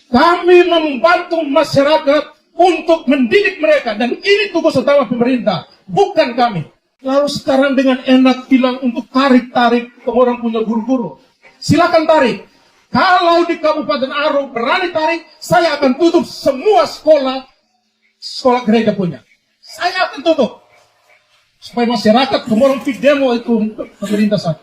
Kami membantu masyarakat untuk mendidik mereka. Dan ini tugas utama pemerintah, bukan kami. Lalu sekarang dengan enak bilang untuk tarik-tarik orang punya guru-guru. Silakan tarik. Kalau di Kabupaten Aro berani tarik, saya akan tutup semua sekolah gereja punya. Saya akan tutup. Supaya masyarakat kemurang fit demo itu pemerintah saya.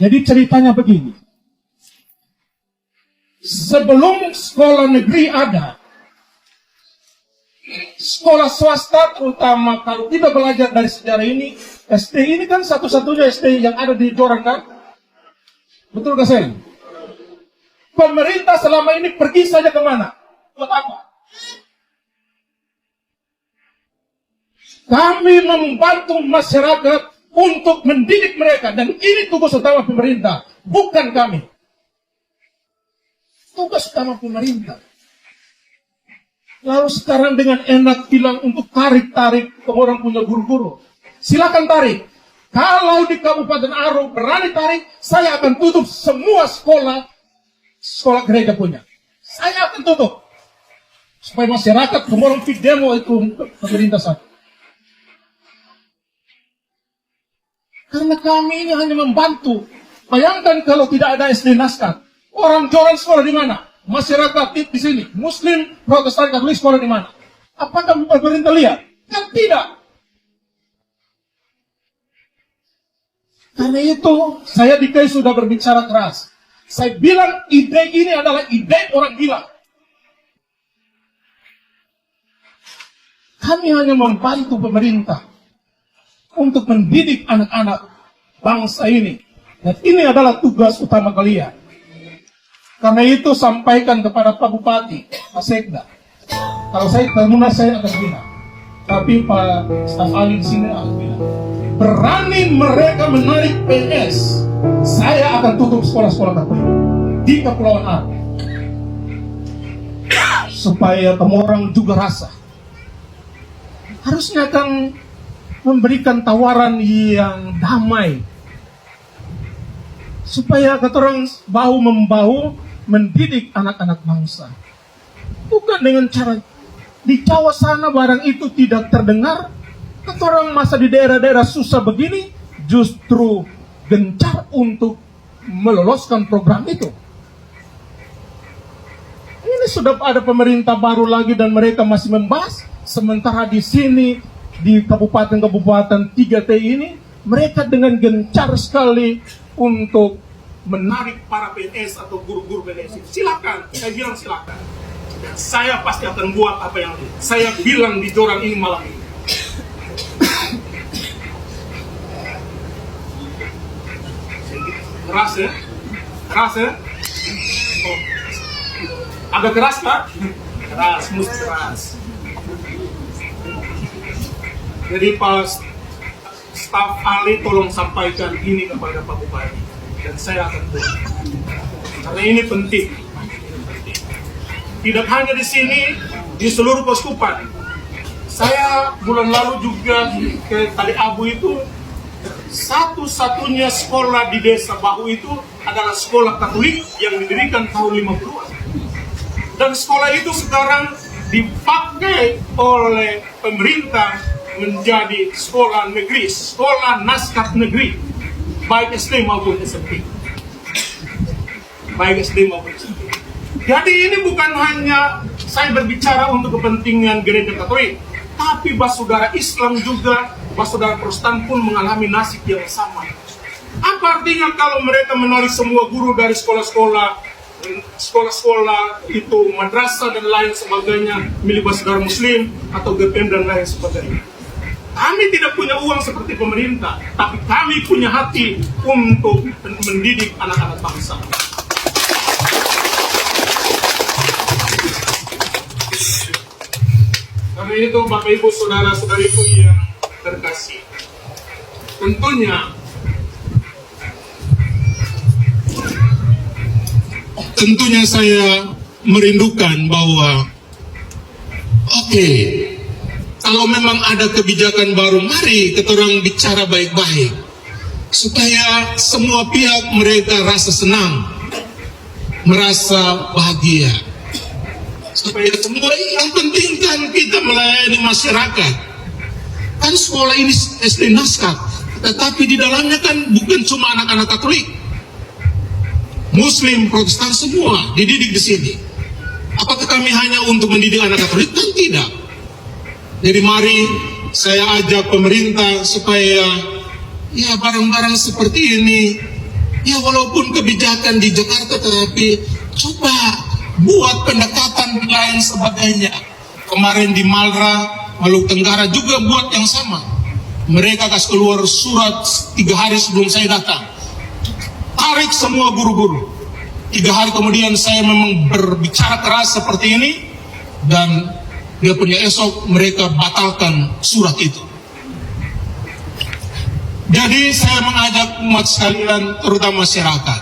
Jadi ceritanya begini. Sebelum sekolah negeri ada, sekolah swasta terutama kalau tidak belajar dari sejarah ini, SD ini kan satu-satunya SD yang ada di Joran kan? Betul gak saya? Pemerintah selama ini pergi saja kemana? Buat apa? Kami membantu masyarakat untuk mendidik mereka. Dan ini tugas utama pemerintah, bukan kami. Tugas utama pemerintah. Lalu sekarang dengan enak bilang untuk tarik-tarik orang punya guru-guru. Silakan tarik. Kalau di Kabupaten Aro berani tarik, saya akan tutup semua sekolah gereja punya. Saya akan tutup. Supaya masyarakat kemurang fit demo itu pemerintah saya. Karena kami ini hanya membantu. Bayangkan kalau tidak ada SD Naskah. Orang Joran sekolah di mana? Masyarakat di sini. Muslim, Protestan, Katolik sekolah di mana? Apakah pemerintah lihat? Kan tidak. Karena itu, saya di KAI sudah berbicara keras. Saya bilang ide ini adalah ide orang gila. Kami hanya membantu pemerintah untuk mendidik anak-anak bangsa ini. Dan ini adalah tugas utama kalian. Karena itu sampaikan kepada Pak Bupati, Pak Sekda. Kalau saya termunas saya akan bilang. Tapi Pak staf ahli di sini akan bilang. Berani mereka menarik PNS, saya akan tutup sekolah-sekolah Katolik di Kepulauan Aro. Supaya orang juga rasa. Harusnya kan memberikan tawaran yang damai supaya orang bahu-membahu mendidik anak-anak bangsa, bukan dengan cara di Jawa sana barang itu tidak terdengar. Orang masa di daerah-daerah susah begini justru gencar untuk meloloskan program itu. Ini sudah ada pemerintah baru lagi dan mereka masih membahas, sementara di sini di kabupaten-kabupaten 3T ini, mereka dengan gencar sekali untuk menarik para PNS atau guru-guru PNS. Silakan, saya bilang silakan. Dan saya pasti akan buat apa yang saya bilang di Joran ini malam ini. Keras ya? Keras ya? Oh. Agak keras Pak? Keras, mesti keras. Jadi pas staf ahli tolong sampaikan ini kepada Pak Bupati dan saya akan buat. Karena ini penting. Tidak hanya di sini, di seluruh Keuskupan. Saya bulan lalu juga ke Tali Abu itu, satu-satunya sekolah di desa Bahu itu adalah sekolah Katolik yang didirikan tahun 50-an. Dan sekolah itu sekarang dipakai oleh pemerintah menjadi sekolah negeri, sekolah naskah negeri, baik SD maupun SMP. Baik SD maupun SMP. Jadi ini bukan hanya saya berbicara untuk kepentingan gereja Katolik, tapi saudara Islam juga, saudara Protestan pun mengalami nasib yang sama. Apa artinya kalau mereka menarik semua guru dari sekolah-sekolah itu, madrasah dan lain sebagainya, milik saudara Muslim atau GPM dan lain sebagainya? Kami tidak punya uang seperti pemerintah, tapi kami punya hati untuk mendidik anak-anak bangsa. Karena itu Bapak Ibu Saudara-saudariku yang terkasih, tentunya saya merindukan bahwa oke, kalau memang ada kebijakan baru, mari kita orang bicara baik-baik supaya semua pihak mereka rasa senang, merasa bahagia, supaya semua. Yang penting kan kita melayani masyarakat. Kan sekolah ini SD Naskah, tetapi di dalamnya kan bukan cuma anak-anak Katolik, Muslim, Protestan, semua dididik di sini. Apakah kami hanya untuk mendidik anak Katolik? Kan tidak. Jadi mari saya ajak pemerintah supaya ya barang-barang seperti ini, ya walaupun kebijakan di Jakarta, tetapi coba buat pendekatan lain sebagainya. Kemarin di Malra, Maluku Tenggara juga buat yang sama. Mereka kasih keluar surat 3 hari sebelum saya datang. Tarik semua guru-guru. 3 hari kemudian saya memang berbicara keras seperti ini, dan dia punya esok mereka batalkan surat itu. Jadi saya mengajak umat sekalian, terutama masyarakat,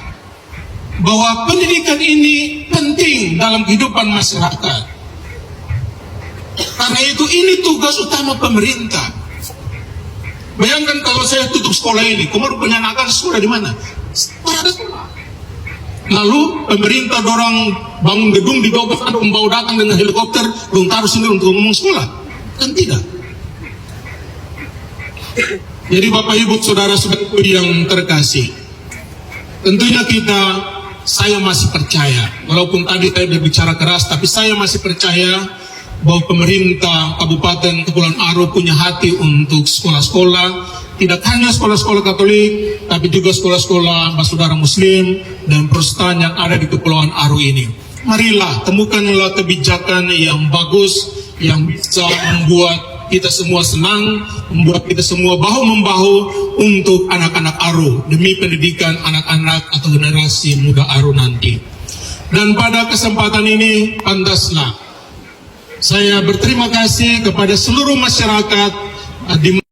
bahwa pendidikan ini penting dalam kehidupan masyarakat. Karena itu ini tugas utama pemerintah. Bayangkan kalau saya tutup sekolah ini, kemudian penyanakan sekolah di mana? Ada sekolah. Lalu pemerintah dorang bangun gedung di bawah, ada membawa datang dengan helikopter, dong taruh sini untuk ngomong sekolah. Kan tidak. Jadi Bapak Ibu Saudara-saudaraku yang terkasih, tentunya saya masih percaya, walaupun tadi saya berbicara keras, tapi saya masih percaya bahwa pemerintah Kabupaten Kepulauan Aro punya hati untuk sekolah-sekolah, tidak hanya sekolah-sekolah Katolik, tapi juga sekolah-sekolah saudara Muslim dan Protestan yang ada di Kepulauan Aro ini. Marilah temukanlah kebijakan yang bagus, yang bisa membuat kita semua senang, membuat kita semua bahu-membahu untuk anak-anak Aro, demi pendidikan anak-anak atau generasi muda Aro nanti. Dan pada kesempatan ini, pantaslah saya berterima kasih kepada seluruh masyarakat di